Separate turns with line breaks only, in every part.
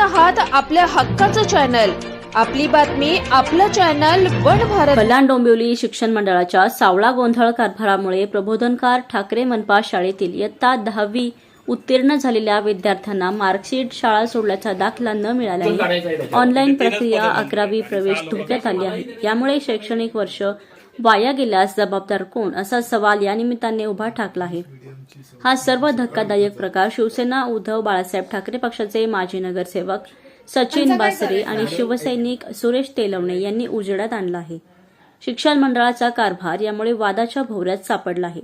आहात आपल्या हक्काचं चॅनल, आपली बातमी आपलं चॅनल वन भारत।
कल्याण डोंबिवली शिक्षण मंडळाच्या सावळा गोंधळ कारभारामुळे प्रबोधनकार ठाकरे मनपा शाळेतील इयत्ता 10वी उत्तीर्ण झालेल्या विद्यार्थ्यांना मार्कशीट शाळा सोडल्याचा दाखला न मिळाल्याने ऑनलाईन प्रक्रिया 11वी प्रवेश धोक्यात आली आहे। यामुळे शैक्षणिक वर्ष वाया गेल्यास जबाबदार कोण असा सवाल या निमित्ताने उभा ठाकला आहे। हा सर्व धक्कादायक प्रकार शिवसेना उद्धव बाळासाहेब ठाकरे पक्षाचे माजी नगरसेवक सचिन बासरे आणि शिवसैनिक सुरेश तेलवणे यांनी उजेडात आणला आहे। शिक्षण मंडळाचा कारभार यामुळे वादाच्या भोवऱ्यात सापडला आहे।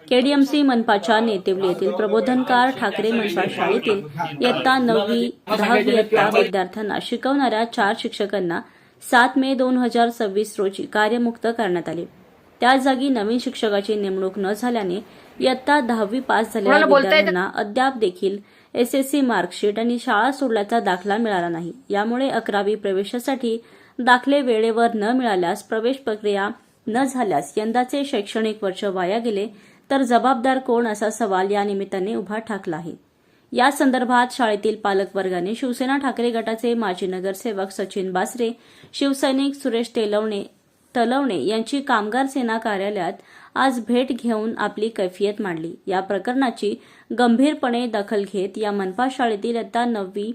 केडीएमसी मनपाच्या नेतेवली येथील प्रबोधनकार ठाकरे मनपा शाळेतील इयत्ता 9वी 10वी इयत्ता विद्यार्थ्यांना शिकवणाऱ्या 4 शिक्षकांना 7 मे 2026 रोजी कार्यमुक्त करण्यात आले। त्या जागी नवीन शिक्षकाची नेमणूक न झाल्याने इयत्ता 10वी पास झालेल्या विद्यार्थ्यांना अद्याप देखील एसएससी मार्कशीट आणि शाळा सोडल्याचा दाखला मिळाला नाही। यामुळे 11वी प्रवेशासाठी दाखले वेळेवर न मिळाल्यास प्रवेश प्रक्रिया न झाल्यास यंदाचे शैक्षणिक वर्ष वाया गेले तर जबाबदार कोण असा सवाल या निमित्ताने उभा ठाकला आहे। या संदर्भात शाळेतील पालक वर्गाने शिवसेना ठाकरे गटाचे माजी नगरसेवक सचिन बासरे, शिवसैनिक सुरेश तलवणे यांची कामगार सेना कार्यालयात आज भेट घेऊन आपली कैफियत मांडली। या प्रकरणाची गंभीरपणे दखल घेत या मनपा शाळेतील इयत्ता 9वी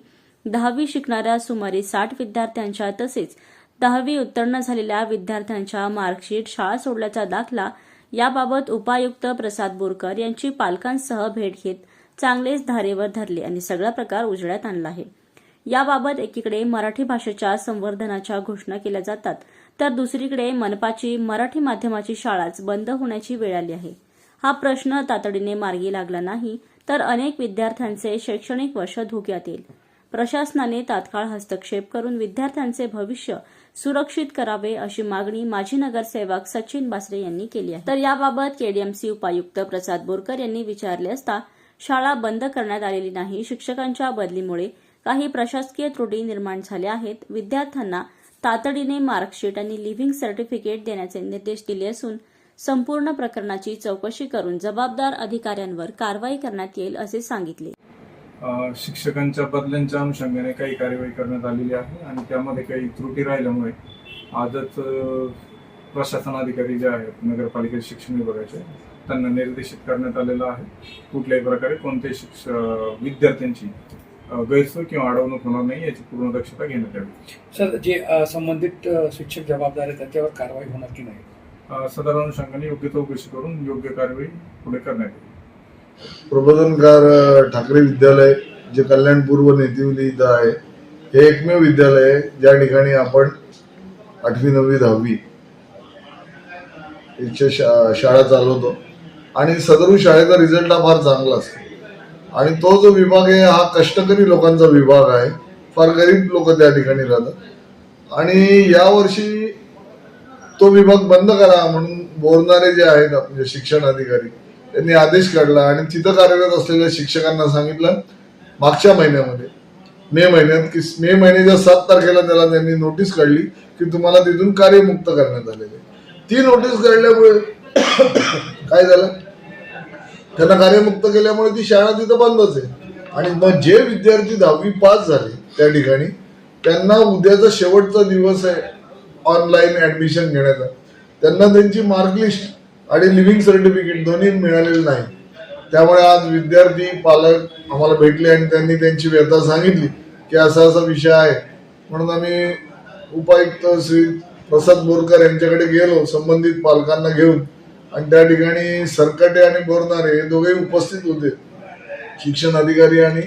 10वी शिकणाऱ्या सुमारे 60 विद्यार्थ्यांच्या तसेच 10वी उत्तीर्ण झालेल्या विद्यार्थ्यांच्या मार्कशीट शाळा सोडल्याचा दाखला याबाबत उपायुक्त प्रसाद बोरकर यांची पालकांसह भेट घेत चांगलेच धारेवर धरले आणि सगळा प्रकार उजेडात आणला आहे। याबाबत एकीकडे मराठी भाषेच्या संवर्धनाच्या घोषणा केल्या जातात तर दुसरीकडे मनपाची मराठी माध्यमाची शाळाच बंद होण्याची वेळ आली आहे। हा प्रश्न तातडीने मार्गी लागला नाही तर अनेक विद्यार्थ्यांचे शैक्षणिक वर्ष धोक्यात येईल। प्रशासनाने तात्काळ हस्तक्षेप करून विद्यार्थ्यांचे भविष्य सुरक्षित करावे अशी मागणी माजी नगरसेवक सचिन बासरे यांनी केली आहे। तर याबाबत केडीएमसी उपायुक्त प्रसाद बोरकर यांनी विचारले असता शाळा बंद करण्यात आलेली नाही, शिक्षकांच्या बदलीमुळे काही प्रशासकीय त्रुटी निर्माण झाल्या आहेत, विद्यार्थ्यांना तातडीने मार्कशीट आणि लिव्हिंग सर्टिफिकेट देण्याचे निर्देश दिले असून संपूर्ण प्रकरणाची चौकशी करून जबाबदार अधिकाऱ्यांवर कारवाई करण्यात येईल असे सांगितले।
शिक्षकांच्या बदल्यांच्या अनुषंगाने काही कार्यवाही करण्यात आलेली आहे आणि त्यामध्ये काही त्रुटी राहिल्यामुळे आजच प्रशासन अधिकारी जे आहेत नगरपालिका शिक्षण विभागाचे त्यांना निर्देशित करण्यात आलेलं आहे। कुठल्याही प्रकारे कोणत्याही विद्यार्थ्यांची गैरसोय किंवा अडवणूक होणार नाही याची पूर्ण दक्षता घेण्यात यावी।
सर, जे संबंधित शिक्षक जबाबदार आहेत त्याच्यावर कारवाई होणार की नाही?
सदर अनुषंगाने योग्य चौकशी करून योग्य कारवाई पुढे करण्यात येईल।
प्रबोधनकार ठाकरे विद्यालय जे कल्याण पूर्व नेतिवली इथं आहे, हे एकमेव विद्यालय आहे ज्या ठिकाणी आपण 8वी 9वी 10वी शाळा चालवतो आणि सदर शाळेचा रिझल्ट हा फार चांगला असतो आणि तो जो विभाग आहे हा कष्टकरी लोकांचा विभाग आहे। फार गरीब लोक त्या ठिकाणी राहतात आणि यावर्षी तो विभाग बंद करा म्हणून बोलणारे जे आहेत आपले शिक्षण अधिकारी त्यांनी आदेश काढला आणि तिथं कार्यरत असलेल्या शिक्षकांना सांगितलं मागच्या महिन्यामध्ये मे महिन्याच्या 7 तारखेला त्याला त्यांनी नोटीस काढली की तुम्हाला तिथून कार्यमुक्त करण्यात आलेले। ती नोटीस काढल्यामुळे काय झालं, त्यांना कार्यमुक्त केल्यामुळे ती शाळा तिथं बंदच आहे आणि मग जे विद्यार्थी 10वी पास झाले त्या ठिकाणी त्यांना उद्याचा शेवटचा दिवस आहे ऑनलाईन ऍडमिशन घेण्याचा, त्यांना त्यांची मार्कलिस्ट आणि लिव्हिंग सर्टिफिकेट दोन्ही मिळालेलं नाही। त्यामुळे आज विद्यार्थी पालक आम्हाला भेटले आणि त्यांनी त्यांची व्यथा सांगितली की असा असा विषय आहे म्हणून आम्ही उपायुक्त श्री प्रसाद बोरकर यांच्याकडे गेलो संबंधित पालकांना घेऊन आणि त्या ठिकाणी सरकटे आणि बोरणारे हे दोघेही उपस्थित होते, शिक्षण अधिकारी आणि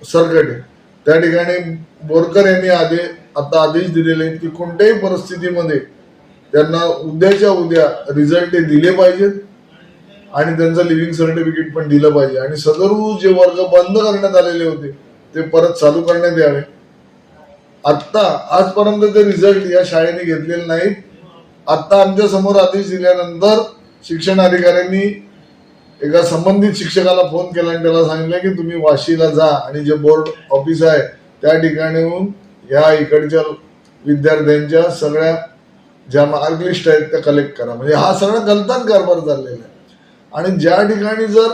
सरकटे। त्या ठिकाणी बोरकर यांनी आता आदेश दिलेले आहेत की कोणत्याही परिस्थितीमध्ये त्यांना उद्याच्या उद्या रिझल्ट दिले पाहिजेत आणि त्यांचं लिव्हिंग सर्टिफिकेट पण दिलं पाहिजे आणि सदर जे वर्ग बंद करण्यात आलेले होते ते परत चालू करण्यात यावे। आता आजपर्यंत ते रिझल्ट या शाळेने घेतलेले नाहीत। आता आमच्या समोर आदेश दिल्यानंतर शिक्षण अधिकाऱ्यांनी एका संबंधित शिक्षकाला फोन केला आणि त्याला सांगितलं की तुम्ही वाशीला जा आणि जे बोर्ड ऑफिस आहे त्या ठिकाणी या इकडच्या विद्यार्थ्यांच्या सगळ्या ज्या मार्कलिस्ट आहेत त्या कलेक्ट करा। म्हणजे हा सगळा गलतान कारभार चाललेला आहे आणि ज्या ठिकाणी जर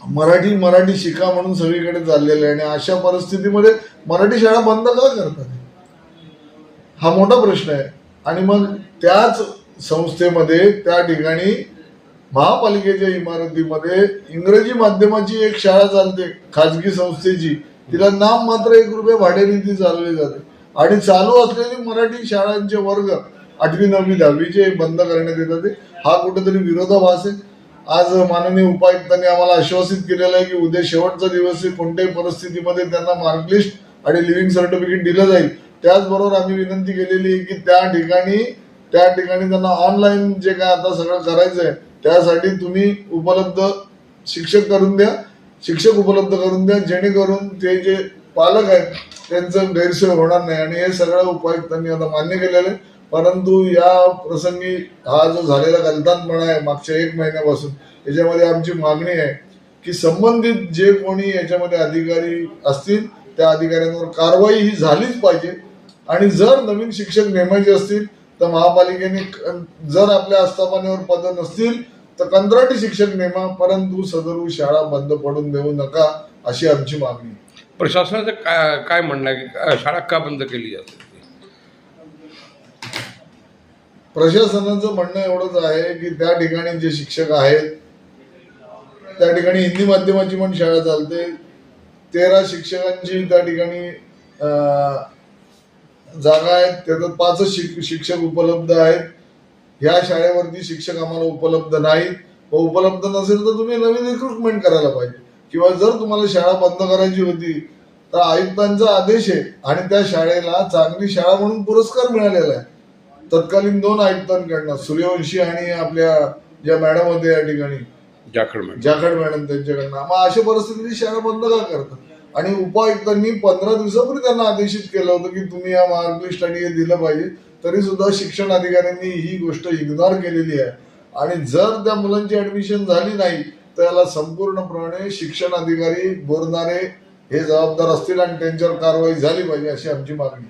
मराठी शिका म्हणून सगळीकडे चाललेलं आहे. आणि अशा परिस्थितीमध्ये मराठी शाळा बंद का करतात हा मोठा प्रश्न आहे. आणि मग त्याच संस्थेमध्ये त्या ठिकाणी महापालिकेच्या इमारतीमध्ये इंग्रजी माध्यमाची एक शाळा चालते खाजगी संस्थेची, तिला नाम मात्र 1 रुपये भाड्याने ती चालवली जाते. आणि चालू असलेली मराठी शाळांचे वर्ग 8वी 9वी 10वीचे बंद करण्यात येतात. हा कुठेतरी विरोधाभास आहे. आज माननीय उपायुक्तांनी आम्हाला आश्वासित केलेलं आहे की उद्या शेवटचा दिवस आहे, कोणत्याही परिस्थितीमध्ये त्यांना मार्कलिस्ट आणि लिव्हिंग सर्टिफिकेट दिलं जाईल. त्याचबरोबर आम्ही विनंती केलेली आहे की त्या ठिकाणी त्यांना ऑनलाईन जे काय आता सगळं करायचं आहे त्यासाठी तुम्ही शिक्षक उपलब्ध करून द्या, जेणेकरून ते जे पालक आहेत त्यांचं गैरसोय होणार नाही. आणि हे सगळं उपायुक्तांनी आता मान्य केलेलं आहे. परंतु या प्रसंगी हा जो झालेला गलतानपणा आहे मागच्या 1 महिन्यापासून, याच्यामध्ये आमची मागणी आहे की संबंधित जे कोणी याच्यामध्ये अधिकारी असतील त्या अधिकाऱ्यांवर कारवाई ही झालीच पाहिजे. आणि जर नवीन शिक्षक नेमायचे असतील तर महापालिकेने जर आपल्या आस्थापनेवर पद नसतील तर कंत्राटी शिक्षक नेमा, परंतु सदरू शाळा बंद पडून देऊ नका अशी आमची मागणी आहे.
प्रशासनाचं काय म्हणणं आहे की शाळा का बंद केली जाते?
प्रशासनाचं म्हणणं एवढंच आहे की त्या ठिकाणी जे शिक्षक आहेत त्या ठिकाणी हिंदी माध्यमाची पण शाळा चालते. 13 शिक्षकांची त्या ठिकाणी जागा आहेत, त्याच्यात 5 शिक्षक उपलब्ध आहेत. ह्या शाळेवरती शिक्षक आम्हाला उपलब्ध नाहीत. व उपलब्ध नसेल तर तुम्ही नवीन रिक्रुटमेंट करायला पाहिजे. किंवा जर तुम्हाला शाळा बंद करायची होती तर आयुक्तांचा आदेश आहे आणि त्या शाळेला चांगली शाळा म्हणून पुरस्कार मिळालेला आहे तत्कालीन 2 आयुक्तांकडनं, सूर्यवंशी आणि आपल्या ज्या मॅडम होत्या या ठिकाणी जाखड मॅडम त्यांच्याकडनं. मग अशा परिस्थितीत शाळा बंद का करतात? आणि उपायुक्तांनी 15 दिवसापूर्वी त्यांना आदेशित केलं होतं की तुम्ही या मार्कलिस्ट आणि हे दिलं पाहिजे. तरी सुद्धा शिक्षण अधिकाऱ्यांनी ही गोष्ट इग्नोर केलेली आहे. आणि जर त्या मुलांची ऍडमिशन झाली नाही तर याला संपूर्णपणे शिक्षण अधिकारी बोलणारे हे जबाबदार असतील आणि त्यांच्यावर कारवाई झाली पाहिजे अशी आमची मागणी.